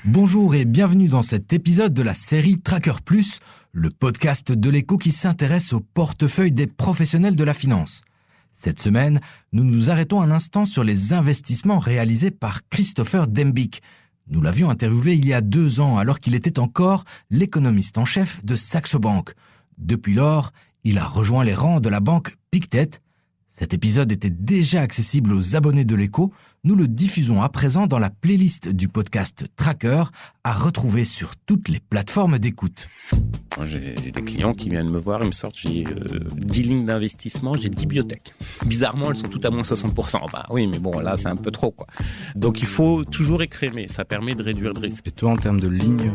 Bonjour et bienvenue dans cet épisode de la série Tracker Plus, le podcast de l'Écho qui s'intéresse au portefeuille des professionnels de la finance. Cette semaine, nous nous arrêtons un instant sur les investissements réalisés par Christopher Dembick. Nous l'avions interviewé il y a 2 ans alors qu'il était encore l'économiste en chef de Saxo Bank. Depuis lors, il a rejoint les rangs de la banque Pictet. Cet épisode était déjà accessible aux abonnés de l'Écho. Nous le diffusons à présent dans la playlist du podcast Tracker, à retrouver sur toutes les plateformes d'écoute. J'ai des clients qui viennent me voir, ils me sortent, j'ai 10 lignes d'investissement, j'ai 10 biotech. Bizarrement, elles sont toutes à moins 60%. Bah oui, mais bon, là, c'est un peu trop, quoi. Donc, il faut toujours écrémer, ça permet de réduire le risque. Et toi, en termes de lignes,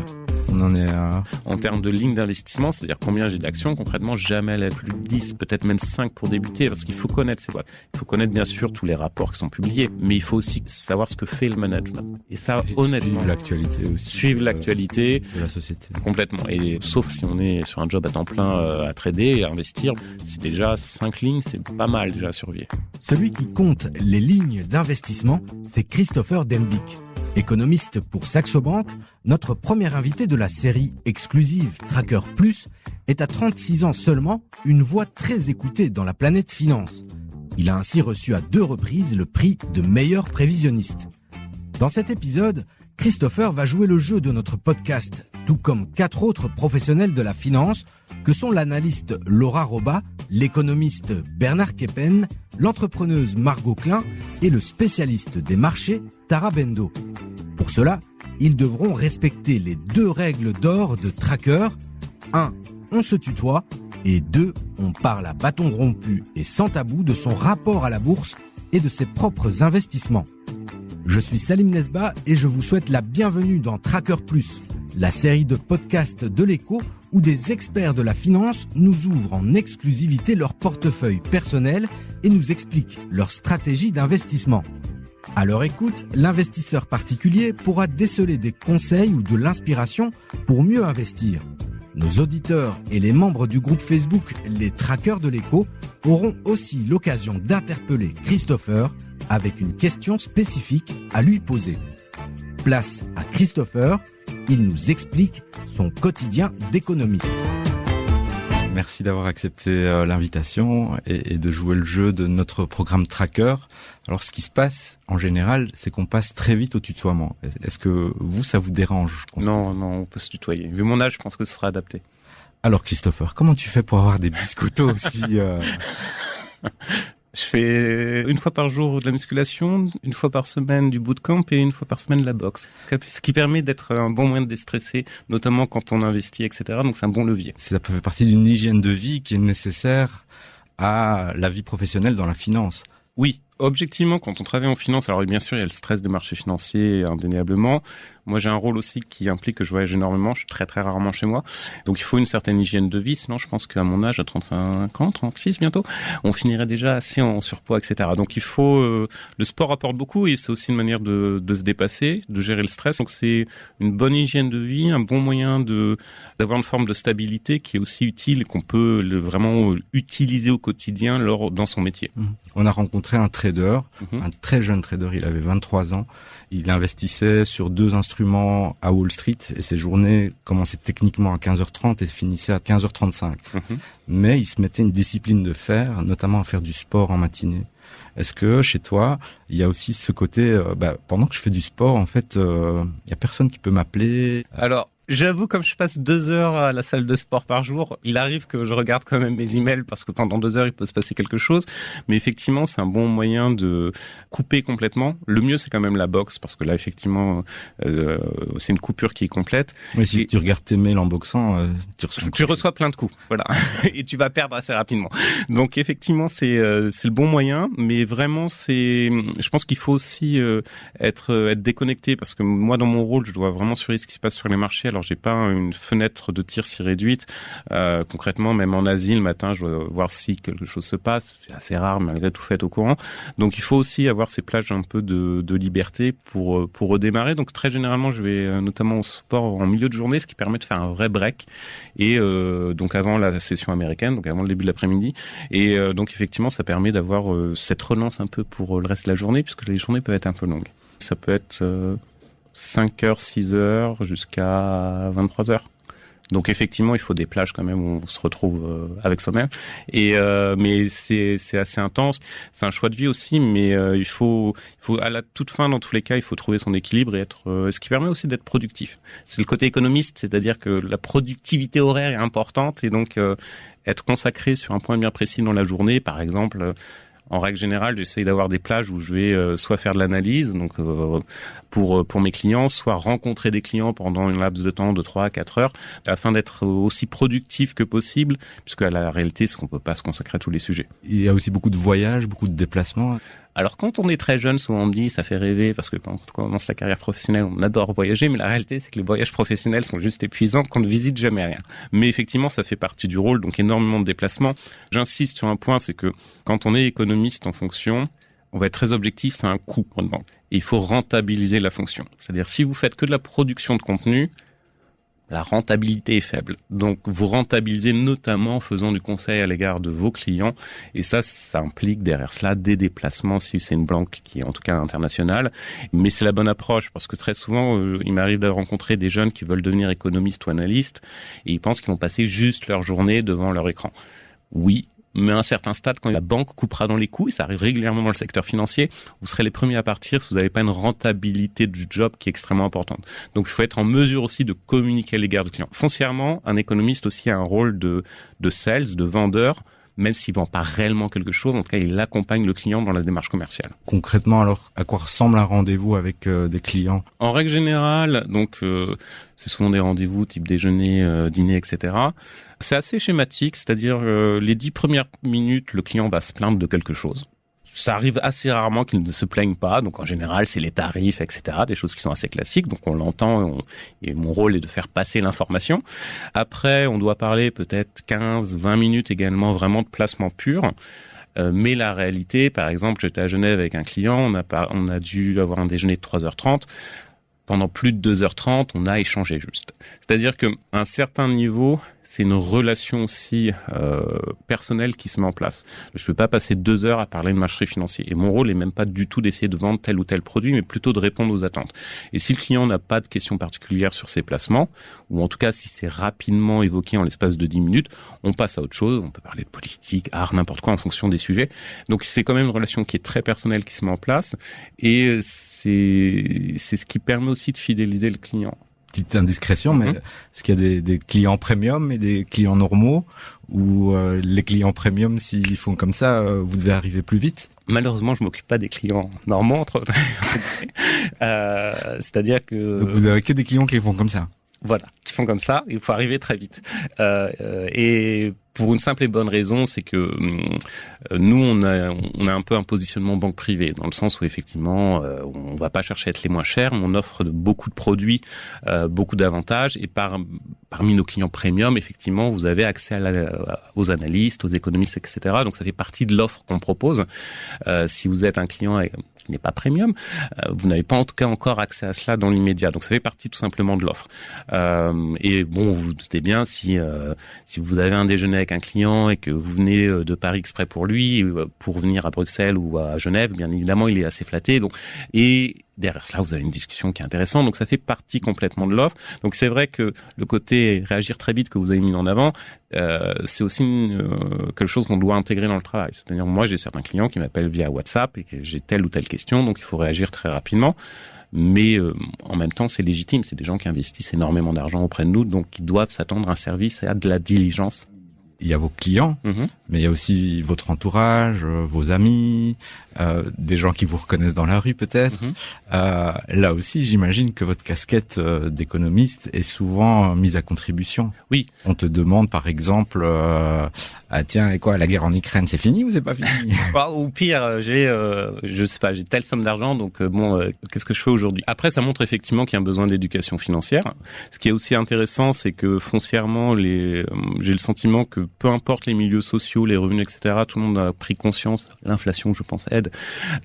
on en est à... En termes de lignes d'investissement, c'est-à-dire combien j'ai d'actions, concrètement, jamais elle a plus de 10, peut-être même 5 pour débuter, parce qu'il faut connaître ces boîtes. Il faut connaître, bien sûr, tous les rapports qui sont publiés, mais il faut aussi savoir ce que fait le management. Et ça, honnêtement... Suivre l'actualité aussi. Suivre l'actualité. De la société. Complètement. Et sauf si on est sur un job à temps plein à trader et à investir, c'est déjà 5 lignes, c'est pas mal déjà à surveiller. Celui qui compte les lignes d'investissement, c'est Christopher Dembick. Économiste pour Saxo Bank, notre premier invité de la série exclusive Tracker Plus est à 36 ans seulement une voix très écoutée dans la planète finance. Il a ainsi reçu à 2 reprises le prix de meilleur prévisionniste. Dans cet épisode, Christopher va jouer le jeu de notre podcast, tout comme 4 autres professionnels de la finance, que sont l'analyste Laura Roba, l'économiste Bernard Keppen, l'entrepreneuse Margot Klein et le spécialiste des marchés Tara Bendo. Pour cela, ils devront respecter les 2 règles d'or de Tracker. 1. On se tutoie. Et 2. On parle à bâton rompu et sans tabou de son rapport à la bourse et de ses propres investissements. Je suis Salim Nesba et je vous souhaite la bienvenue dans Tracker Plus, la série de podcasts de l'Écho où des experts de la finance nous ouvrent en exclusivité leur portefeuille personnel et nous expliquent leur stratégie d'investissement. À leur écoute, l'investisseur particulier pourra déceler des conseils ou de l'inspiration pour mieux investir. Nos auditeurs et les membres du groupe Facebook Les Trackers de l'Écho auront aussi l'occasion d'interpeller Christopher avec une question spécifique à lui poser. Place à Christopher, il nous explique son quotidien d'économiste. Merci d'avoir accepté l'invitation et de jouer le jeu de notre programme Tracker. Alors, ce qui se passe, en général, c'est qu'on passe très vite au tutoiement. Est-ce que vous, ça vous dérange? Non, on peut se tutoyer. Vu mon âge, je pense que ce sera adapté. Alors, Christopher, comment tu fais pour avoir des biscottos aussi Je fais 1 fois par jour de la musculation, 1 fois par semaine du bootcamp et 1 fois par semaine de la boxe. Ce qui permet d'être un bon moyen de déstresser, notamment quand on investit, etc. Donc c'est un bon levier. Ça fait partie d'une hygiène de vie qui est nécessaire à la vie professionnelle dans la finance. Oui, objectivement, quand on travaille en finance, alors bien sûr, il y a le stress des marchés financiers, indéniablement. Moi, j'ai un rôle aussi qui implique que je voyage énormément. Je suis très, très rarement chez moi. Donc, il faut une certaine hygiène de vie. Sinon, je pense qu'à mon âge, à 35 ans, 36 bientôt, on finirait déjà assez en surpoids, etc. Donc, il faut... le sport apporte beaucoup et c'est aussi une manière de se dépasser, de gérer le stress. Donc, c'est une bonne hygiène de vie, un bon moyen d'avoir une forme de stabilité qui est aussi utile et qu'on peut vraiment utiliser au quotidien dans son métier. On a rencontré un trader, un très jeune trader, il avait 23 ans. Il investissait sur 2 instruments à Wall Street et ses journées commençaient techniquement à 15h30 et finissaient à 15h35. Mais il se mettait une discipline de fer, notamment à faire du sport en matinée. Est-ce que chez toi, il y a aussi ce côté, pendant que je fais du sport, en fait, il y a personne qui peut m'appeler? Alors, j'avoue, comme je passe 2 heures à la salle de sport par jour, il arrive que je regarde quand même mes emails parce que pendant 2 heures, il peut se passer quelque chose. Mais effectivement, c'est un bon moyen de couper complètement. Le mieux, c'est quand même la boxe parce que là, effectivement, c'est une coupure qui est complète. Oui, si tu regardes tes mails en boxant, tu reçois plein de coups. Voilà. Et tu vas perdre assez rapidement. Donc, effectivement, c'est le bon moyen. Mais vraiment, je pense qu'il faut aussi être déconnecté parce que moi, dans mon rôle, je dois vraiment surveiller ce qui se passe sur les marchés. alors j'ai pas une fenêtre de tir si réduite. Concrètement, même en Asie, le matin, je dois voir si quelque chose se passe. C'est assez rare, malgré tout, fait au courant. Donc il faut aussi avoir ces plages un peu de liberté pour redémarrer. Donc très généralement, je vais notamment au sport en milieu de journée, ce qui permet de faire un vrai break. Et donc avant la session américaine, donc avant le début de l'après-midi. Et donc effectivement, ça permet d'avoir cette relance un peu pour le reste de la journée, puisque les journées peuvent être un peu longues. Ça peut être 5h, 6h jusqu'à 23h. Donc effectivement, il faut des plages quand même où on se retrouve avec soi-même. Mais c'est assez intense. C'est un choix de vie aussi, mais il faut à la toute fin, dans tous les cas, il faut trouver son équilibre et être. Ce qui permet aussi d'être productif. C'est le côté économiste, c'est-à-dire que la productivité horaire est importante et donc être consacré sur un point bien précis dans la journée, par exemple. En règle générale, j'essaye d'avoir des plages où je vais soit faire de l'analyse, donc pour mes clients, soit rencontrer des clients pendant une laps de temps de 3 à 4 heures, afin d'être aussi productif que possible, puisque la réalité, c'est qu'on peut pas se consacrer à tous les sujets. Il y a aussi beaucoup de voyages, beaucoup de déplacements. Alors quand on est très jeune, souvent on me dit ça fait rêver parce que quand on commence sa carrière professionnelle, on adore voyager, mais la réalité c'est que les voyages professionnels sont juste épuisants, qu'on ne visite jamais rien. Mais effectivement, ça fait partie du rôle, donc énormément de déplacements. J'insiste sur un point, c'est que quand on est économiste en fonction, on va être très objectif, c'est un coût pour une banque. Et il faut rentabiliser la fonction. C'est-à-dire si vous faites que de la production de contenu, la rentabilité est faible. Donc, vous rentabilisez notamment en faisant du conseil à l'égard de vos clients. Et ça implique derrière cela des déplacements si c'est une banque qui est en tout cas internationale. Mais c'est la bonne approche parce que très souvent, il m'arrive de rencontrer des jeunes qui veulent devenir économistes ou analystes et ils pensent qu'ils vont passer juste leur journée devant leur écran. Oui. Mais à un certain stade, quand la banque coupera dans les coûts, et ça arrive régulièrement dans le secteur financier, vous serez les premiers à partir si vous n'avez pas une rentabilité du job qui est extrêmement importante. Donc, il faut être en mesure aussi de communiquer à l'égard du client. Foncièrement, un économiste aussi a un rôle de sales, de vendeur, même s'il ne vend pas réellement quelque chose, en tout cas, il accompagne le client dans la démarche commerciale. Concrètement, alors, à quoi ressemble un rendez-vous avec des clients ? En règle générale, donc, c'est souvent des rendez-vous type déjeuner, dîner, etc. C'est assez schématique, c'est-à-dire les 10 premières minutes, le client va se plaindre de quelque chose. Ça arrive assez rarement qu'il ne se plaigne pas. Donc, en général, c'est les tarifs, etc. Des choses qui sont assez classiques. Donc, on l'entend et mon rôle est de faire passer l'information. Après, on doit parler peut-être 15, 20 minutes également vraiment de placement pur. Mais la réalité, par exemple, j'étais à Genève avec un client. On a dû avoir un déjeuner de 3h30. Pendant plus de 2h30, on a échangé juste. C'est-à-dire qu'à un certain niveau, c'est une relation aussi personnelle qui se met en place. Je ne peux pas passer 2 heures à parler de marché financier. Et mon rôle n'est même pas du tout d'essayer de vendre tel ou tel produit, mais plutôt de répondre aux attentes. Et si le client n'a pas de questions particulières sur ses placements, ou en tout cas si c'est rapidement évoqué en l'espace de 10 minutes, on passe à autre chose. On peut parler de politique, art, n'importe quoi en fonction des sujets. Donc c'est quand même une relation qui est très personnelle qui se met en place. Et c'est ce qui permet aussi de fidéliser le client. Petite indiscrétion, mais est-ce qu'il y a des clients premium et des clients normaux ou les clients premium, s'ils font comme ça, vous devez arriver plus vite? Malheureusement, je m'occupe pas des clients normaux, c'est-à-dire que... Donc vous avez que des clients qui font comme ça? Voilà, qui font comme ça, il faut arriver très vite. Et pour une simple et bonne raison, c'est que nous, on a un peu un positionnement banque privée, dans le sens où effectivement, on va pas chercher à être les moins chers, mais on offre beaucoup de produits, beaucoup d'avantages, et parmi nos clients premium, effectivement, vous avez accès aux analystes, aux économistes, etc. Donc ça fait partie de l'offre qu'on propose. Si vous êtes un client qui n'est pas premium, vous n'avez pas en tout cas encore accès à cela dans l'immédiat. Donc ça fait partie tout simplement de l'offre. Et bon, vous vous doutez bien, si vous avez un déjeuner avec un client et que vous venez de Paris exprès pour lui, pour venir à Bruxelles ou à Genève, bien évidemment, il est assez flatté. Donc, et derrière cela, vous avez une discussion qui est intéressante. Donc, ça fait partie complètement de l'offre. Donc, c'est vrai que le côté réagir très vite que vous avez mis en avant, c'est aussi quelque chose qu'on doit intégrer dans le travail. C'est-à-dire, moi, j'ai certains clients qui m'appellent via WhatsApp et que j'ai telle ou telle question. Donc, il faut réagir très rapidement. Mais en même temps, c'est légitime. C'est des gens qui investissent énormément d'argent auprès de nous. Donc, ils doivent s'attendre à un service et à de la diligence. il y a vos clients, mais il y a aussi votre entourage, vos amis, des gens qui vous reconnaissent dans la rue peut-être. Là aussi, j'imagine que votre casquette d'économiste est souvent mise à contribution. Oui. On te demande par exemple, tiens, et quoi, la guerre en Ukraine, c'est fini ou c'est pas fini? Ou pire, j'ai telle somme d'argent, donc qu'est-ce que je fais aujourd'hui? Après, ça montre effectivement qu'il y a un besoin d'éducation financière. Ce qui est aussi intéressant, c'est que foncièrement, j'ai le sentiment que peu importe les milieux sociaux, les revenus, etc., tout le monde a pris conscience, l'inflation, je pense, aide,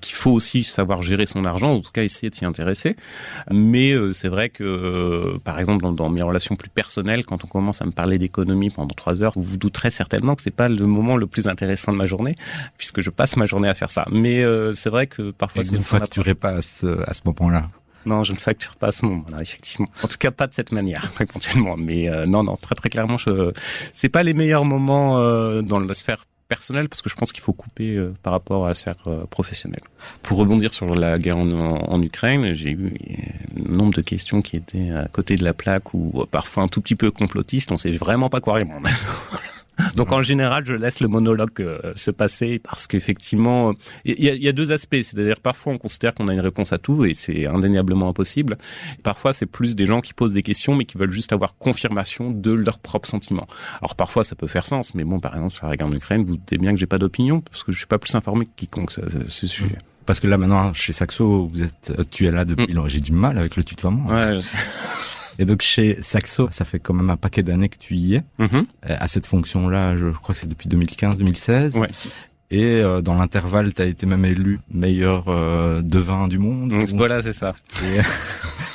qu'il faut aussi savoir gérer son argent, en tout cas essayer de s'y intéresser. Mais c'est vrai que, par exemple, dans mes relations plus personnelles, quand on commence à me parler d'économie pendant 3 heures, vous vous douterez certainement que c'est pas le moment le plus intéressant de ma journée, puisque je passe ma journée à faire ça. Mais c'est vrai que parfois... Et vous ne facturez pas à ce moment-là? Non, je ne facture pas à ce moment-là, effectivement. En tout cas, pas de cette manière, éventuellement. Mais non, très très clairement, c'est pas les meilleurs moments dans la sphère personnelle, parce que je pense qu'il faut couper par rapport à la sphère professionnelle. Pour rebondir sur la guerre en Ukraine, j'ai eu un nombre de questions qui étaient à côté de la plaque, ou parfois un tout petit peu complotistes. On sait vraiment pas quoi répondre. Donc en général, je laisse le monologue se passer, parce qu'effectivement, il y a 2 aspects. C'est-à-dire parfois on considère qu'on a une réponse à tout et c'est indéniablement impossible. Parfois c'est plus des gens qui posent des questions mais qui veulent juste avoir confirmation de leurs propres sentiments. Alors parfois ça peut faire sens, mais bon, par exemple sur la guerre en Ukraine, vous doutez bien que j'ai pas d'opinion parce que je suis pas plus informé que quiconque sur ce sujet. Parce que là maintenant chez Saxo, tu es là depuis. J'ai du mal avec le tutoiement. Ouais. Et donc chez Saxo, ça fait quand même un paquet d'années que tu y es, à cette fonction-là, je crois que c'est depuis 2015-2016. Ouais. Et dans l'intervalle, tu as été même élu meilleur devin du monde. Voilà, c'est ça. Et,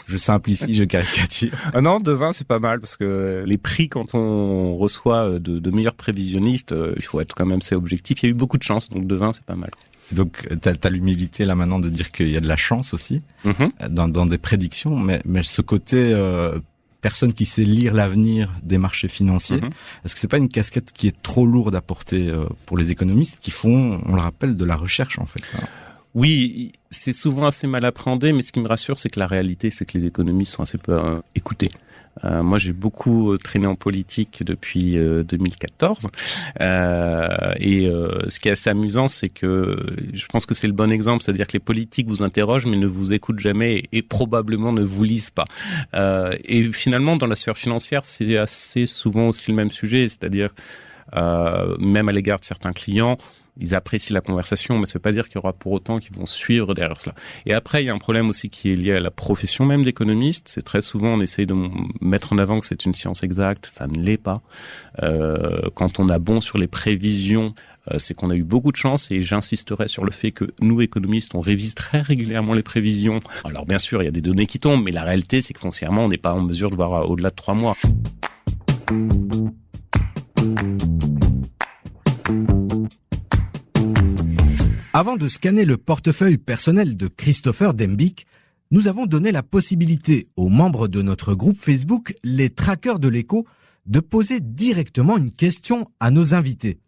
je simplifie, je caricature. Non, devin, c'est pas mal, parce que les prix, quand on reçoit de meilleurs prévisionnistes, il faut être quand même assez objectif. Il y a eu beaucoup de chance, donc devin, c'est pas mal. Donc, t'as l'humilité là maintenant de dire qu'il y a de la chance aussi dans des prédictions, mais ce côté personne qui sait lire l'avenir des marchés financiers, est-ce que c'est pas une casquette qui est trop lourde à porter pour les économistes qui font, on le rappelle, de la recherche en fait? Oui, c'est souvent assez mal appréhendé, mais ce qui me rassure, c'est que la réalité, c'est que les économistes sont assez peu écoutés. Moi, j'ai beaucoup traîné en politique depuis 2014. Ce qui est assez amusant, c'est que je pense que c'est le bon exemple, c'est-à-dire que les politiques vous interrogent, mais ne vous écoutent jamais et probablement ne vous lisent pas. Et finalement, dans la sphère financière, c'est assez souvent aussi le même sujet, c'est-à-dire même à l'égard de certains clients, ils apprécient la conversation, mais ça ne veut pas dire qu'il y aura pour autant qu'ils vont suivre derrière cela. Et après, il y a un problème aussi qui est lié à la profession même d'économiste. C'est très souvent, on essaye de mettre en avant que c'est une science exacte. Ça ne l'est pas. Quand on a bon sur les prévisions, c'est qu'on a eu beaucoup de chance, et j'insisterai sur le fait que nous, économistes, on révise très régulièrement les prévisions. Alors bien sûr, il y a des données qui tombent, mais la réalité, c'est que foncièrement, on n'est pas en mesure de voir au-delà de 3 mois. Avant de scanner le portefeuille personnel de Christopher Dembick, nous avons donné la possibilité aux membres de notre groupe Facebook, les Traqueurs de l'écho, de poser directement une question à nos invités.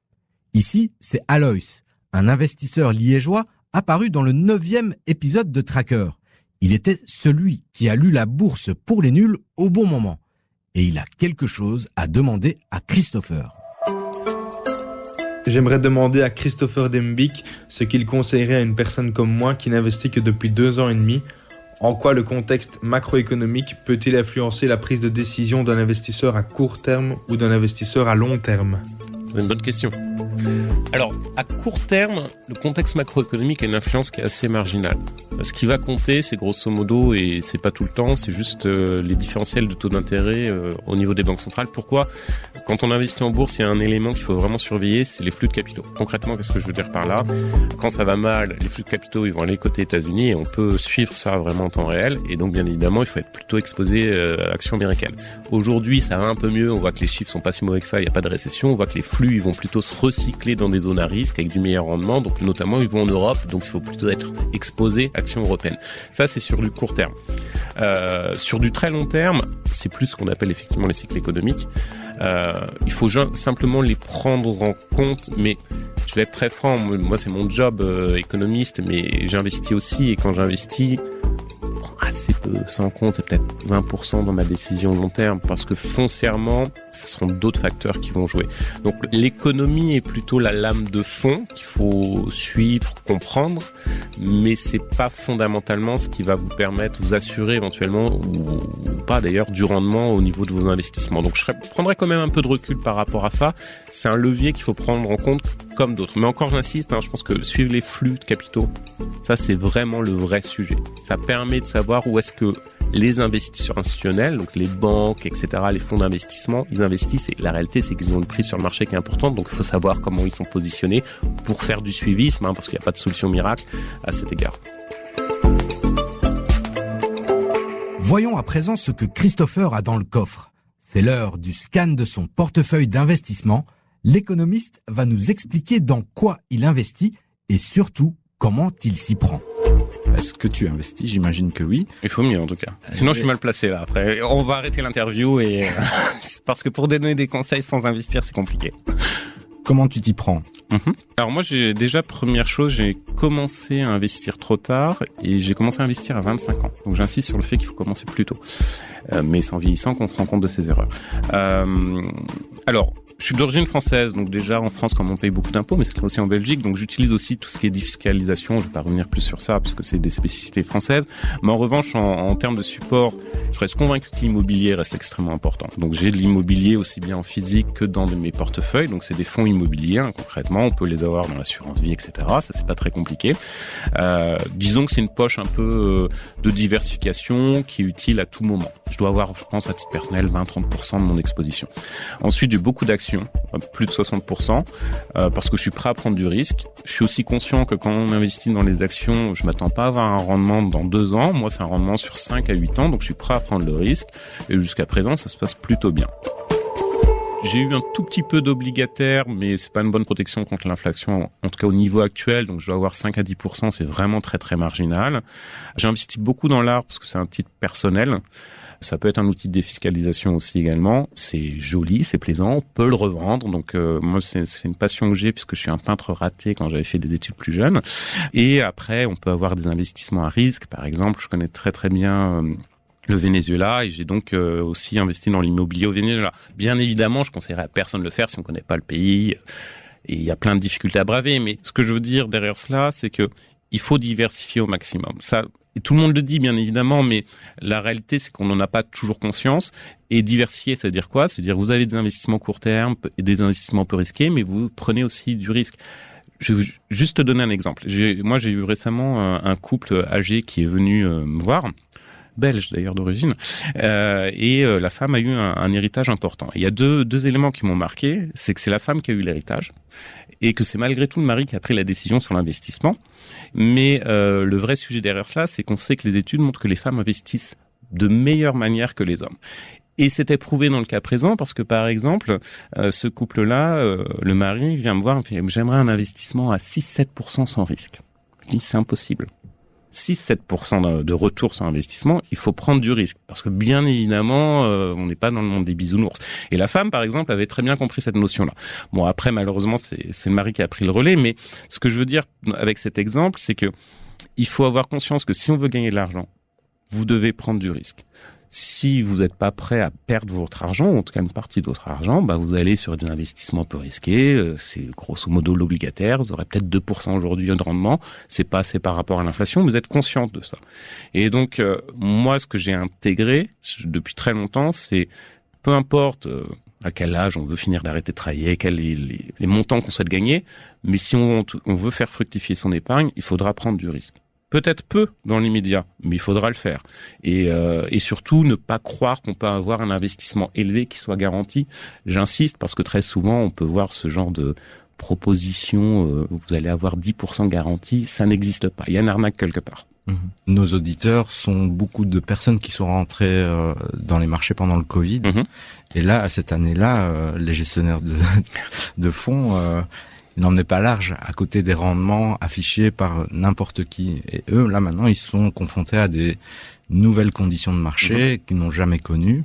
Ici, c'est Aloïs, un investisseur liégeois apparu dans le 9e épisode de Tracker. Il était celui qui a lu la bourse pour les nuls au bon moment. Et il a quelque chose à demander à Christopher. J'aimerais demander à Christopher Dembick ce qu'il conseillerait à une personne comme moi qui n'investit que depuis 2 ans et demi. En quoi le contexte macroéconomique peut-il influencer la prise de décision d'un investisseur à court terme ou d'un investisseur à long terme ? C'est une bonne question. Alors, à court terme, le contexte macroéconomique a une influence qui est assez marginale. Ce qui va compter, c'est grosso modo, et c'est pas tout le temps, c'est juste les différentiels de taux d'intérêt au niveau des banques centrales. Pourquoi ? Quand on investit en bourse, il y a un élément qu'il faut vraiment surveiller, c'est les flux de capitaux. Concrètement, qu'est-ce que je veux dire par là ? Quand ça va mal, les flux de capitaux, ils vont aller côté États-Unis, et on peut suivre ça vraiment en temps réel. Et donc, bien évidemment, il faut être plutôt exposé à l'action américaine. Aujourd'hui, ça va un peu mieux. On voit que les chiffres sont pas si mauvais que ça. Il n'y a pas de récession. On voit que les flux, ils vont plutôt se recycler dans des zones à risque avec du meilleur rendement. Donc, notamment, ils vont en Europe. Donc, il faut plutôt être exposé à l'action européenne. Ça, c'est sur du court terme. Sur du très long terme, c'est plus ce qu'on appelle effectivement les cycles économiques. Il faut simplement les prendre en compte, mais je vais être très franc, moi c'est mon job économiste, mais j'investis aussi, et quand j'investis, assez peu ça en compte, c'est peut-être 20% dans ma décision long terme, parce que foncièrement, ce seront d'autres facteurs qui vont jouer. Donc l'économie est plutôt la lame de fond qu'il faut suivre, comprendre, mais c'est pas fondamentalement ce qui va vous permettre, vous assurer éventuellement, ou pas d'ailleurs, du rendement au niveau de vos investissements. Donc je prendrais quand même un peu de recul par rapport à ça. C'est un levier qu'il faut prendre en compte comme d'autres. Mais encore, j'insiste, je pense que suivre les flux de capitaux, ça c'est vraiment le vrai sujet. Ça permet de savoir où est-ce que les investisseurs institutionnels, donc les banques, etc., les fonds d'investissement, ils investissent, et la réalité c'est qu'ils ont une prise sur le marché qui est importante, donc il faut savoir comment ils sont positionnés pour faire du suivisme, parce qu'il n'y a pas de solution miracle à cet égard. Voyons à présent ce que Christopher a dans le coffre. C'est l'heure du scan de son portefeuille d'investissement. L'économiste va nous expliquer dans quoi il investit et surtout comment il s'y prend. Est-ce que tu investis ? J'imagine que oui. Il faut mieux en tout cas. Sinon je suis mal placé là. Après, on va arrêter l'interview et parce que pour donner des conseils sans investir, c'est compliqué. Comment tu t'y prends ? Alors moi, première chose, j'ai commencé à investir trop tard et j'ai commencé à investir à 25 ans. Donc j'insiste sur le fait qu'il faut commencer plus tôt. Mais c'est en vieillissant qu'on se rend compte de ses erreurs. Alors, je suis d'origine française, donc déjà en France, comme on paye beaucoup d'impôts, mais c'est aussi en Belgique, donc j'utilise aussi tout ce qui est défiscalisation. Je vais pas revenir plus sur ça parce que c'est des spécificités françaises. Mais en revanche, en termes de support, je reste convaincu que l'immobilier reste extrêmement important. Donc j'ai de l'immobilier aussi bien en physique que dans mes portefeuilles. Donc c'est des fonds immobiliers, concrètement, on peut les avoir dans l'assurance vie, etc. Ça c'est pas très compliqué. Disons que c'est une poche un peu de diversification qui est utile à tout moment. Je dois avoir, je pense, à titre personnel, 20-30% de mon exposition. Ensuite, j'ai beaucoup d'actions, plus de 60%, parce que je suis prêt à prendre du risque. Je suis aussi conscient que quand on investit dans les actions, je m'attends pas à avoir un rendement dans 2 ans. Moi, c'est un rendement sur 5 à 8 ans, donc je suis prêt à prendre le risque. Et jusqu'à présent, ça se passe plutôt bien. J'ai eu un tout petit peu d'obligataire, mais c'est pas une bonne protection contre l'inflation, en tout cas au niveau actuel. Donc je dois avoir 5 à 10%, c'est vraiment très très marginal. J'ai investi beaucoup dans l'art parce que c'est un titre personnel. Ça peut être un outil de défiscalisation aussi également. C'est joli, c'est plaisant, on peut le revendre. Donc moi, c'est une passion que j'ai puisque je suis un peintre raté quand j'avais fait des études plus jeunes. Et après, on peut avoir des investissements à risque. Par exemple, je connais très très bien le Venezuela et j'ai donc aussi investi dans l'immobilier au Venezuela. Bien évidemment, je conseillerais à personne de le faire si on ne connaît pas le pays. Et il y a plein de difficultés à braver. Mais ce que je veux dire derrière cela, c'est que il faut diversifier au maximum. Ça, et tout le monde le dit, bien évidemment, mais la réalité, c'est qu'on n'en a pas toujours conscience. Et diversifier, ça veut dire quoi ? C'est-à-dire que vous avez des investissements court terme et des investissements peu risqués, mais vous prenez aussi du risque. Je vais juste te donner un exemple. Moi, j'ai eu récemment un couple âgé qui est venu me voir, belge d'ailleurs d'origine, et la femme a eu un héritage important. Il y a deux éléments qui m'ont marqué, c'est que c'est la femme qui a eu l'héritage, et que c'est malgré tout le mari qui a pris la décision sur l'investissement. Mais le vrai sujet derrière cela, c'est qu'on sait que les études montrent que les femmes investissent de meilleure manière que les hommes. Et c'était prouvé dans le cas présent parce que, par exemple, ce couple-là, le mari vient me voir et me dit « J'aimerais un investissement à 6-7% sans risque ». Je dis « C'est impossible ». 6-7% de retour sur investissement, il faut prendre du risque. Parce que bien évidemment, on n'est pas dans le monde des bisounours. Et la femme, par exemple, avait très bien compris cette notion-là. Bon, après, malheureusement, c'est le mari qui a pris le relais. Mais ce que je veux dire avec cet exemple, c'est que il faut avoir conscience que si on veut gagner de l'argent, vous devez prendre du risque. Si vous n'êtes pas prêt à perdre votre argent, ou en tout cas une partie de votre argent, vous allez sur des investissements peu risqués. C'est grosso modo l'obligataire. Vous aurez peut-être 2% aujourd'hui de rendement. C'est pas assez par rapport à l'inflation. Vous êtes consciente de ça. Et donc, moi, ce que j'ai intégré depuis très longtemps, c'est peu importe à quel âge on veut finir d'arrêter de travailler, quels les montants qu'on souhaite gagner, mais si on veut faire fructifier son épargne, il faudra prendre du risque. Peut-être peu dans l'immédiat, mais il faudra le faire. Et surtout, ne pas croire qu'on peut avoir un investissement élevé qui soit garanti. J'insiste parce que très souvent, on peut voir ce genre de proposition, vous allez avoir 10% garantie, ça n'existe pas. Il y a une arnaque quelque part. Nos auditeurs sont beaucoup de personnes qui sont rentrées dans les marchés pendant le Covid. Et là, cette année-là, les gestionnaires de fonds... il n'en est pas large à côté des rendements affichés par n'importe qui. Et eux, là, maintenant, ils sont confrontés à des nouvelles conditions de marché qu'ils n'ont jamais connues.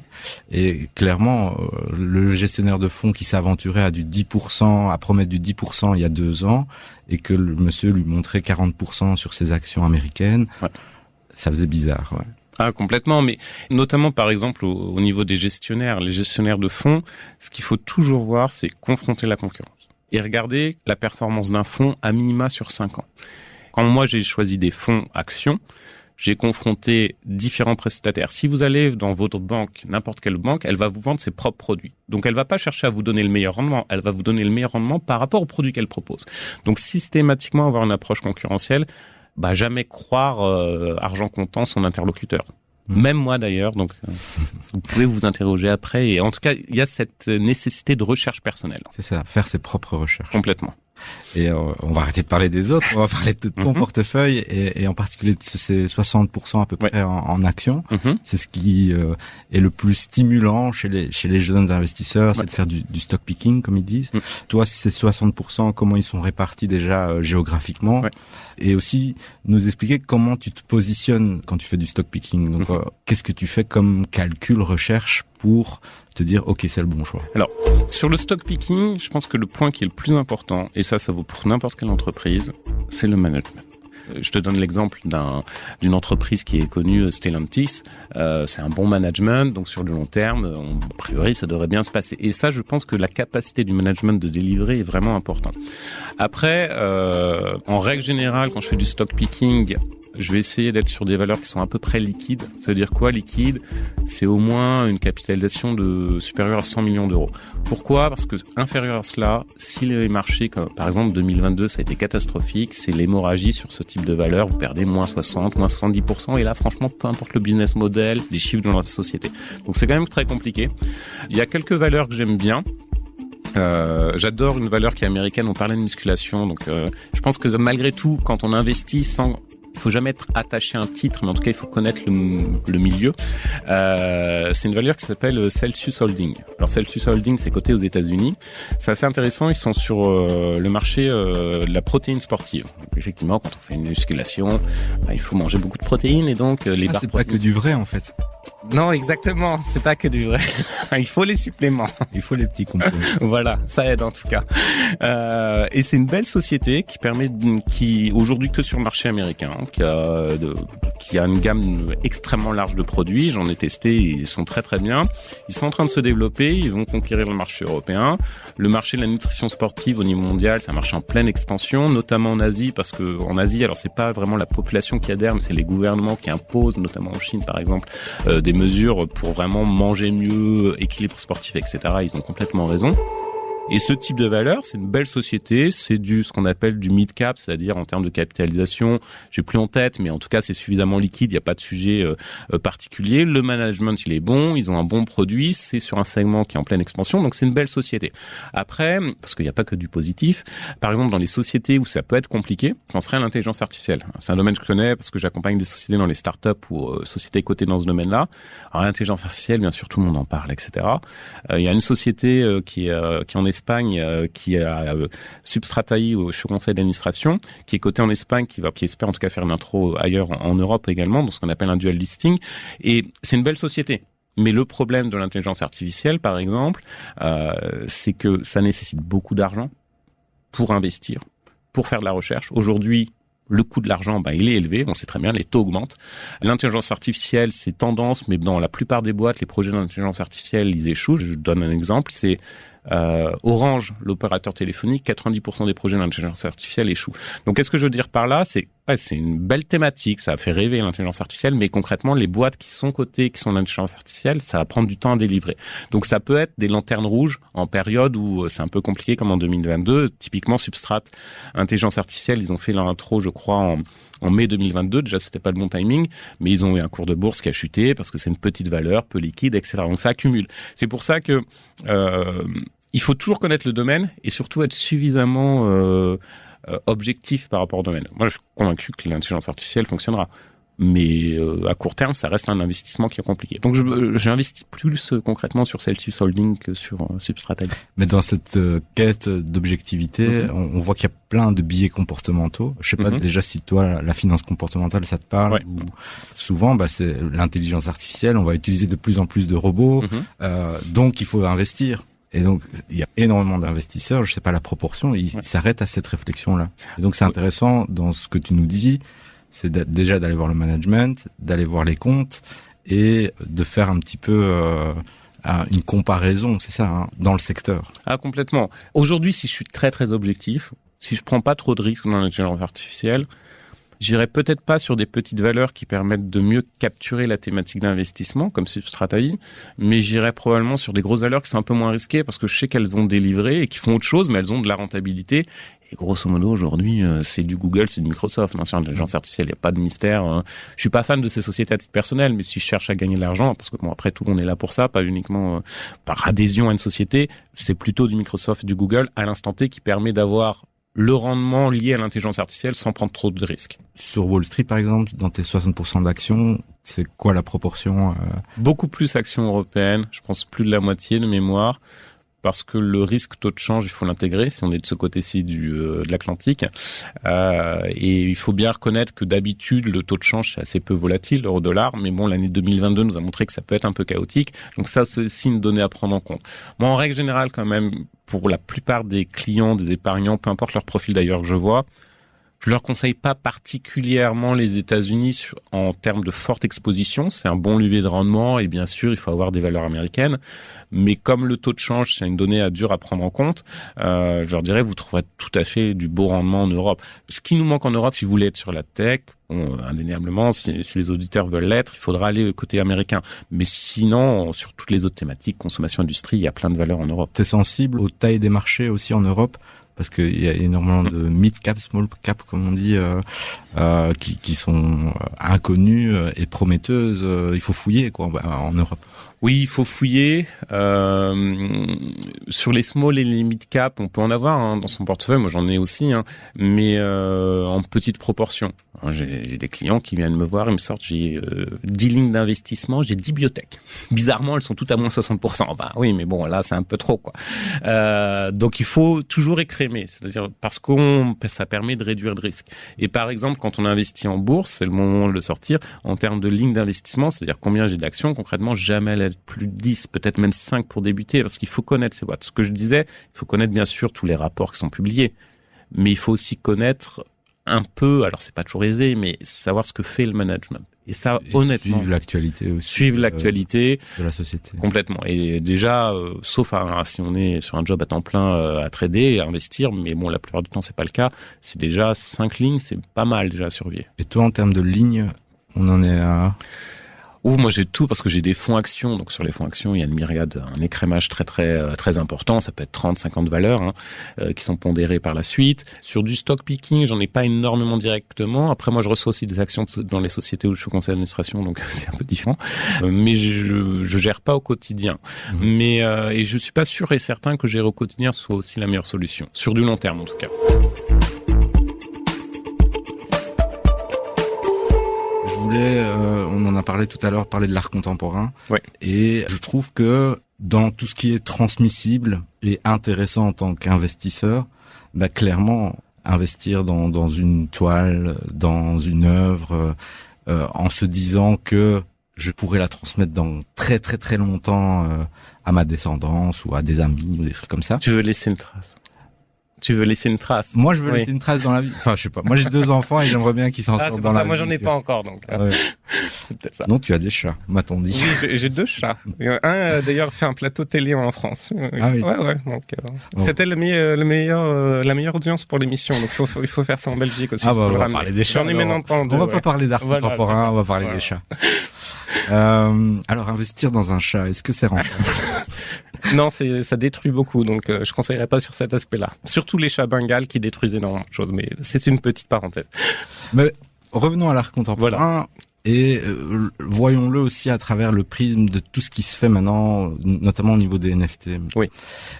Et clairement, le gestionnaire de fonds qui s'aventurait à du 10%, à promettre du 10% il y a 2 ans, et que le monsieur lui montrait 40% sur ses actions américaines, ça faisait bizarre, ouais. Ah, complètement, mais notamment par exemple au niveau des gestionnaires, les gestionnaires de fonds, ce qu'il faut toujours voir, c'est confronter la concurrence et regarder la performance d'un fonds à minima sur 5 ans. Quand moi j'ai choisi des fonds actions, j'ai confronté différents prestataires. Si vous allez dans votre banque, n'importe quelle banque, elle va vous vendre ses propres produits. Donc elle va pas chercher à vous donner le meilleur rendement, elle va vous donner le meilleur rendement par rapport aux produits qu'elle propose. Donc systématiquement avoir une approche concurrentielle, jamais croire argent comptant son interlocuteur. Même moi d'ailleurs, donc vous pouvez vous interroger après. Et en tout cas, il y a cette nécessité de recherche personnelle. C'est ça, faire ses propres recherches. Complètement. Et on va arrêter de parler des autres, on va parler de ton portefeuille et en particulier de ces 60% à peu près en actions. C'est ce qui est le plus stimulant chez les jeunes investisseurs, c'est de faire du stock picking comme ils disent. Toi, ces 60%, comment ils sont répartis déjà géographiquement et aussi nous expliquer comment tu te positionnes quand tu fais du stock picking. Donc qu'est-ce que tu fais comme calcul, recherche pour te dire ok, c'est le bon choix. Alors sur le stock picking, je pense que le point qui est le plus important, et ça vaut pour n'importe quelle entreprise, c'est le management. Je te donne l'exemple d'une entreprise qui est connue, Stellantis. C'est un bon management, donc sur le long terme, a priori, ça devrait bien se passer. Et ça, je pense que la capacité du management de délivrer est vraiment importante. Après, en règle générale, quand je fais du stock picking, je vais essayer d'être sur des valeurs qui sont à peu près liquides. Ça veut dire quoi, liquide? C'est au moins une capitalisation supérieure à 100 millions d'euros. Pourquoi? Parce que inférieur à cela, si les marchés, comme par exemple 2022, ça a été catastrophique, c'est l'hémorragie sur ce type de valeur. Vous perdez moins 60, moins 70%. Et là, franchement, peu importe le business model, les chiffres de la société. Donc c'est quand même très compliqué. Il y a quelques valeurs que j'aime bien. J'adore une valeur qui est américaine. On parlait de musculation. Donc je pense que malgré tout, quand on investit il faut jamais être attaché à un titre, mais en tout cas, il faut connaître le milieu. C'est une valeur qui s'appelle Celsius Holding. Alors, Celsius Holding, c'est coté aux États-Unis. C'est assez intéressant. Ils sont sur le marché de la protéine sportive. Donc, effectivement, quand on fait une musculation, il faut manger beaucoup de protéines et donc les barres. C'est pas que du vrai, en fait. Non, exactement. C'est pas que du vrai. Il faut les suppléments. Il faut les petits compléments. Voilà, ça aide en tout cas. Et c'est une belle société qui aujourd'hui que sur le marché américain, qui a une gamme extrêmement large de produits. J'en ai testé, ils sont très très bien. Ils sont en train de se développer, ils vont conquérir le marché européen. Le marché de la nutrition sportive au niveau mondial, c'est un marché en pleine expansion, notamment en Asie, parce que en Asie, alors c'est pas vraiment la population qui adhère, mais c'est les gouvernements qui imposent, notamment en Chine par exemple, des mesures pour vraiment manger mieux, équilibre sportif, etc. Ils ont complètement raison. Et ce type de valeur, c'est une belle société, c'est ce qu'on appelle du mid-cap, c'est-à-dire en termes de capitalisation, j'ai plus en tête, mais en tout cas, c'est suffisamment liquide, il n'y a pas de sujet particulier. Le management, il est bon, ils ont un bon produit, c'est sur un segment qui est en pleine expansion, donc c'est une belle société. Après, parce qu'il n'y a pas que du positif, par exemple, dans les sociétés où ça peut être compliqué, je penserais à l'intelligence artificielle. C'est un domaine que je connais parce que j'accompagne des sociétés dans les startups ou sociétés cotées dans ce domaine-là. Alors, l'intelligence artificielle, bien sûr, tout le monde en parle, etc. Il y a une société qui est en Espagne, qui a Substratae au conseil d'administration, qui est coté en Espagne, qui espère en tout cas faire une intro ailleurs en Europe également, dans ce qu'on appelle un dual listing. Et c'est une belle société. Mais le problème de l'intelligence artificielle, par exemple, c'est que ça nécessite beaucoup d'argent pour investir, pour faire de la recherche. Aujourd'hui, le coût de l'argent, il est élevé. On sait très bien, les taux augmentent. L'intelligence artificielle, c'est tendance, mais dans la plupart des boîtes, les projets d'intelligence artificielle, ils échouent. Je donne un exemple, c'est Orange, l'opérateur téléphonique, 90% des projets d'intelligence artificielle échouent. Donc, qu'est-ce que je veux dire par là? C'est une belle thématique, ça a fait rêver l'intelligence artificielle, mais concrètement, les boîtes qui sont cotées, qui sont l'intelligence artificielle, ça va prendre du temps à délivrer. Donc, ça peut être des lanternes rouges en période où c'est un peu compliqué, comme en 2022. Typiquement, Substrat, intelligence artificielle, ils ont fait leur intro, je crois, en mai 2022. Déjà, c'était pas le bon timing, mais ils ont eu un cours de bourse qui a chuté parce que c'est une petite valeur, peu liquide, etc. Donc, ça accumule. C'est pour ça que il faut toujours connaître le domaine et surtout être suffisamment objectif par rapport au domaine. Moi, je suis convaincu que l'intelligence artificielle fonctionnera. Mais à court terme, ça reste un investissement qui est compliqué. Donc, j'investis plus concrètement sur Celsius Holding que sur Substrategy. Mais dans cette quête d'objectivité, on voit qu'il y a plein de biais comportementaux. Je sais pas déjà si toi, la finance comportementale, ça te parle. Ou souvent, c'est l'intelligence artificielle. On va utiliser de plus en plus de robots. Donc, il faut investir. Et donc, il y a énormément d'investisseurs, je sais pas la proportion, ils s'arrêtent à cette réflexion-là. Et donc, c'est intéressant dans ce que tu nous dis, C'est déjà d'aller voir le management, d'aller voir les comptes et de faire un petit peu une comparaison, c'est ça, hein, dans le secteur. Ah, complètement. Aujourd'hui, si je suis très très objectif, si je prends pas trop de risques dans l'intelligence artificielle, j'irai peut-être pas sur des petites valeurs qui permettent de mieux capturer la thématique d'investissement, comme Substrataï, mais j'irai probablement sur des grosses valeurs qui sont un peu moins risquées parce que je sais qu'elles vont délivrer et qui font autre chose, mais elles ont de la rentabilité. Et grosso modo, aujourd'hui, c'est du Google, c'est du Microsoft. Sur l'intelligence artificielle, il n'y a pas de mystère. Je suis pas fan de ces sociétés à titre personnel, mais si je cherche à gagner de l'argent, parce que bon, après tout, on est là pour ça, pas uniquement par adhésion à une société, c'est plutôt du Microsoft et du Google à l'instant T qui permet d'avoir le rendement lié à l'intelligence artificielle sans prendre trop de risques. Sur Wall Street, par exemple, dans tes 60% d'actions, c'est quoi la proportion Beaucoup plus actions européennes, je pense plus de la moitié de mémoire, parce que le risque taux de change, il faut l'intégrer si on est de ce côté-ci de l'Atlantique. Et il faut bien reconnaître que d'habitude, le taux de change, c'est assez peu volatile, l'euro-dollar. Mais bon, l'année 2022 nous a montré que ça peut être un peu chaotique. Donc ça, c'est aussi une donnée à prendre en compte. Moi, en règle générale, quand même, pour la plupart des clients, des épargnants, peu importe leur profil d'ailleurs que je vois, je leur conseille pas particulièrement les États-Unis en termes de forte exposition. C'est un bon levier de rendement et bien sûr, il faut avoir des valeurs américaines. Mais comme le taux de change, c'est une donnée dure à prendre en compte, je leur dirais, vous trouverez tout à fait du beau rendement en Europe. Ce qui nous manque en Europe, si vous voulez être sur la tech, indéniablement, si les auditeurs veulent l'être, il faudra aller côté américain. Mais sinon, sur toutes les autres thématiques, consommation, industrie, il y a plein de valeurs en Europe. T'es sensible aux tailles des marchés aussi en Europe? Parce qu'il y a énormément de mid-cap, small-cap, comme on dit, qui sont inconnues et prometteuses. Il faut fouiller, quoi, en Europe. Oui, il faut fouiller. Sur les small et les mid-cap, on peut en avoir dans son portefeuille. Moi, j'en ai aussi, mais en petite proportion. J'ai des clients qui viennent me voir et me sortent, j'ai 10 lignes d'investissement, j'ai 10 biotech. Bizarrement, elles sont toutes à moins 60%. Bah oui, mais bon, là, c'est un peu trop, quoi. Donc, il faut toujours écrémer. C'est-à-dire, parce que ça permet de réduire le risque. Et par exemple, quand on investit en bourse, c'est le moment de le sortir, en termes de lignes d'investissement, c'est-à-dire combien j'ai d'actions, concrètement, jamais elle est plus de 10, peut-être même 5 pour débuter, parce qu'il faut connaître ces boîtes. Ce que je disais, il faut connaître bien sûr tous les rapports qui sont publiés, mais il faut aussi connaître un peu, alors c'est pas toujours aisé, mais savoir ce que fait le management. Et ça, honnêtement, suivre l'actualité aussi. Suivre l'actualité de la société. Complètement. Et déjà, sauf si on est sur un job à temps plein à trader, à investir, mais bon, la plupart du temps, c'est pas le cas. C'est déjà 5 lignes, c'est pas mal déjà à surveiller. Et toi, en termes de lignes, on en est à... Moi j'ai tout parce que j'ai des fonds actions. Donc sur les fonds actions, il y a une myriade, un écrémage très important. Ça peut être 30, 50 valeurs qui sont pondérées par la suite. Sur du stock picking, j'en ai pas énormément directement. Après, moi je reçois aussi des actions dans les sociétés où je suis conseiller d'administration, donc c'est un peu différent. Mais je gère pas au quotidien. Mais et je suis pas sûr et certain que gérer au quotidien soit aussi la meilleure solution. Sur du long terme en tout cas. Je voulais, on en a parlé tout à l'heure, parler de l'art contemporain. Ouais. Et je trouve que dans tout ce qui est transmissible et intéressant en tant qu'investisseur, clairement, investir dans une toile, dans une œuvre, en se disant que je pourrais la transmettre dans très très très longtemps à ma descendance ou à des amis ou des trucs comme ça. Tu veux laisser une trace. Moi, je veux laisser une trace dans la vie. Enfin, je sais pas. Moi, j'ai 2 enfants et j'aimerais bien qu'ils s'en sortent dans la vie. Moi, j'en ai pas encore, donc. Ouais. C'est peut-être ça. Non, tu as des chats, m'a-t-on dit. Oui, j'ai 2 chats. Un, d'ailleurs, fait un plateau télé en France. Ah oui. Ouais. Donc, c'était la meilleure audience pour l'émission. Donc, il faut faire ça en Belgique aussi. On va parler des chats. J'en ai maintenant entendu. On va pas parler d'art contemporain, on va parler des chats. Alors, investir dans un chat, est-ce que c'est rentable? Non, ça détruit beaucoup, donc je conseillerais pas sur cet aspect-là. Surtout les chats bengales qui détruisent énormément de choses, mais c'est une petite parenthèse. Mais revenons à l'art contemporain. Voilà. Et voyons-le aussi à travers le prisme de tout ce qui se fait maintenant, notamment au niveau des NFT. Oui.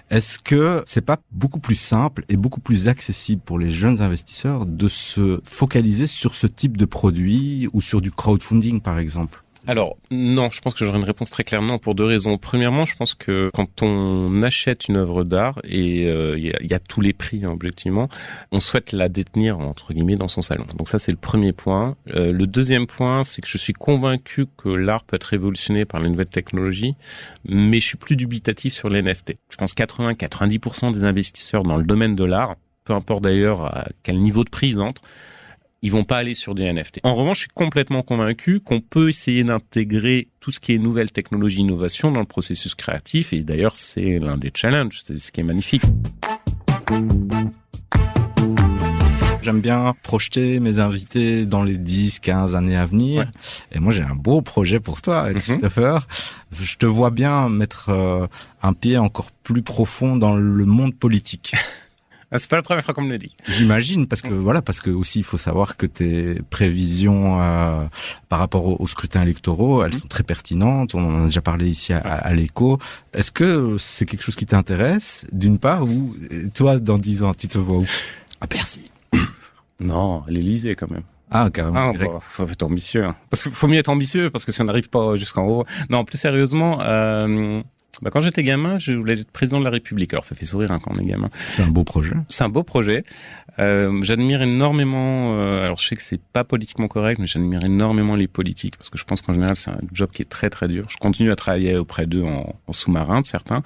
Est-ce que c'est pas beaucoup plus simple et beaucoup plus accessible pour les jeunes investisseurs de se focaliser sur ce type de produit ou sur du crowdfunding, par exemple? Alors, non, je pense que j'aurais une réponse très claire non pour 2 raisons. Premièrement, je pense que quand on achète une œuvre d'art, et il y a tous les prix, objectivement, on souhaite la détenir, entre guillemets, dans son salon. Donc ça, c'est le premier point. Le deuxième point, c'est que je suis convaincu que l'art peut être révolutionné par les nouvelles technologies, mais je suis plus dubitatif sur les NFT. Je pense 80-90% des investisseurs dans le domaine de l'art, peu importe d'ailleurs à quel niveau de prix ils entrent, ils vont pas aller sur des NFT. En revanche, je suis complètement convaincu qu'on peut essayer d'intégrer tout ce qui est nouvelles technologies, innovation dans le processus créatif. Et d'ailleurs, c'est l'un des challenges. C'est ce qui est magnifique. J'aime bien projeter mes invités dans les 10, 15 années à venir. Ouais. Et moi, j'ai un beau projet pour toi, Christopher. Je te vois bien mettre un pied encore plus profond dans le monde politique. C'est pas la première fois qu'on me le dit. J'imagine, parce que aussi il faut savoir que tes prévisions par rapport aux scrutins électoraux, elles sont très pertinentes. On en a déjà parlé ici à l'Écho. Est-ce que c'est quelque chose qui t'intéresse, d'une part, ou toi, dans 10 ans, tu te vois où? À Bercy. Non, à l'Élysée quand même. Ah, carrément. Faut être ambitieux. Hein. Parce qu'il faut mieux être ambitieux, parce que si on n'arrive pas jusqu'en haut. Non, plus sérieusement, quand j'étais gamin, je voulais être président de la République. Alors ça fait sourire quand on est gamin. C'est un beau projet. C'est un beau projet. J'admire énormément, alors je sais que c'est pas politiquement correct, mais j'admire énormément les politiques, parce que je pense qu'en général c'est un job qui est très très dur. Je continue à travailler auprès d'eux en sous-marin, de certains,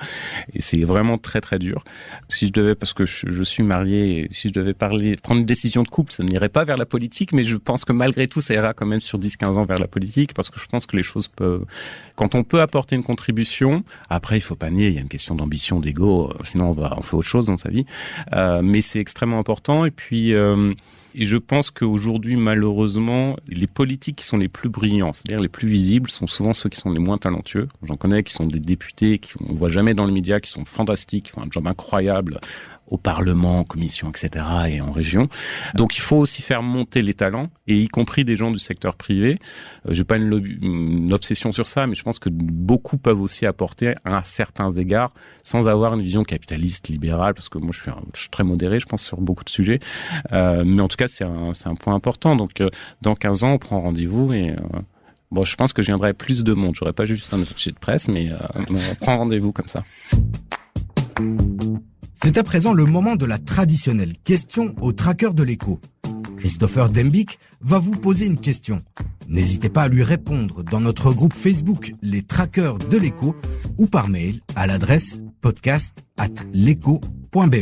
et c'est vraiment très très dur. Si je devais, parce que je suis marié, si je devais prendre une décision de couple, ça n'irait pas vers la politique, mais je pense que malgré tout ça ira quand même sur 10-15 ans vers la politique, parce que je pense que les choses peuvent, quand on peut apporter une contribution, après il faut pas nier, il y a une question d'ambition, d'ego, sinon on fait autre chose dans sa vie, mais c'est extrêmement important. Et puis, et je pense qu'aujourd'hui, malheureusement, les politiques qui sont les plus brillants, c'est-à-dire les plus visibles, sont souvent ceux qui sont les moins talentueux. J'en connais qui sont des députés, qu'on ne voit jamais dans les médias, qui sont fantastiques, qui font un job incroyable au Parlement, en commission, etc. et en région. Donc il faut aussi faire monter les talents, et y compris des gens du secteur privé. Je n'ai pas une obsession sur ça, mais je pense que beaucoup peuvent aussi apporter à certains égards, sans avoir une vision capitaliste, libérale, parce que moi je suis très modéré, je pense, sur beaucoup de sujets. Mais en tout cas, c'est un point important. Donc dans 15 ans, on prend rendez-vous et... je pense que je viendrai plus de monde. J'aurais pas juste un attaché de presse, mais on prend rendez-vous comme ça. C'est à présent le moment de la traditionnelle question au tracker de l'Écho. Christopher Dembick va vous poser une question. N'hésitez pas à lui répondre dans notre groupe Facebook Les Trackers de l'Écho ou par mail à l'adresse podcast@leco.be.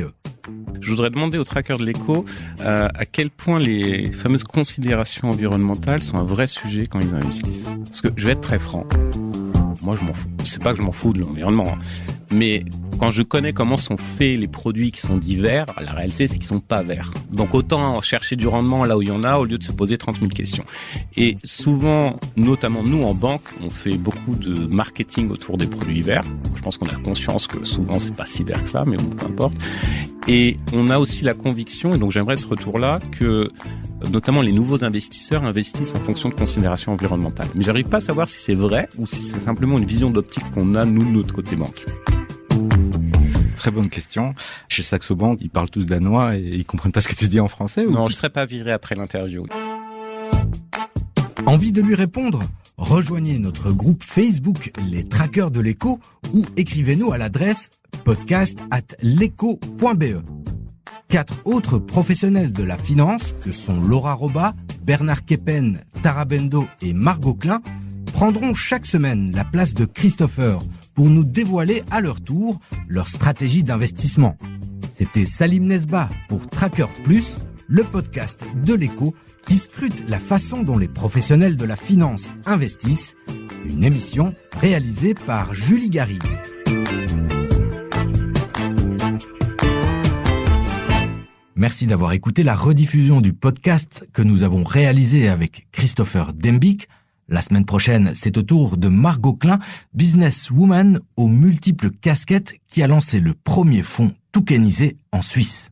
Je voudrais demander aux trackers de l'Écho à quel point les fameuses considérations environnementales sont un vrai sujet quand ils investissent. Parce que je vais être très franc. Moi, je m'en fous. C'est pas que je m'en fous de l'environnement, hein. Mais quand je connais comment sont faits les produits qui sont dits verts, la réalité, c'est qu'ils sont pas verts. Donc, autant chercher du rendement là où il y en a, au lieu de se poser 30 000 questions. Et souvent, notamment nous, en banque, on fait beaucoup de marketing autour des produits verts. Je pense qu'on a conscience que souvent, c'est pas si vert que ça, mais bon, peu importe. Et on a aussi la conviction, et donc j'aimerais ce retour-là, que notamment les nouveaux investisseurs investissent en fonction de considérations environnementales. Mais j'arrive pas à savoir si c'est vrai ou si c'est simplement une vision d'optique qu'on a, nous, de notre côté banque. Très bonne question. Chez Saxo Bank, ils parlent tous danois et ils comprennent pas ce que tu dis en français ou... Non, je serais pas viré après l'interview. Envie de lui répondre ? Rejoignez notre groupe Facebook Les Trackers de l'Écho ou écrivez-nous à l'adresse podcast@leco.be. 4 autres professionnels de la finance, que sont Laura Roba, Bernard Keppen, Tara Bendo et Margot Klein, prendront chaque semaine la place de Christopher pour nous dévoiler à leur tour leur stratégie d'investissement. C'était Salim Nesba pour Tracker Plus, le podcast de l'Écho qui scrute la façon dont les professionnels de la finance investissent, une émission réalisée par Julie Garrigue. Merci d'avoir écouté la rediffusion du podcast que nous avons réalisé avec Christopher Dembick. La semaine prochaine, c'est au tour de Margot Klein, businesswoman aux multiples casquettes qui a lancé le premier fonds tokenisé en Suisse.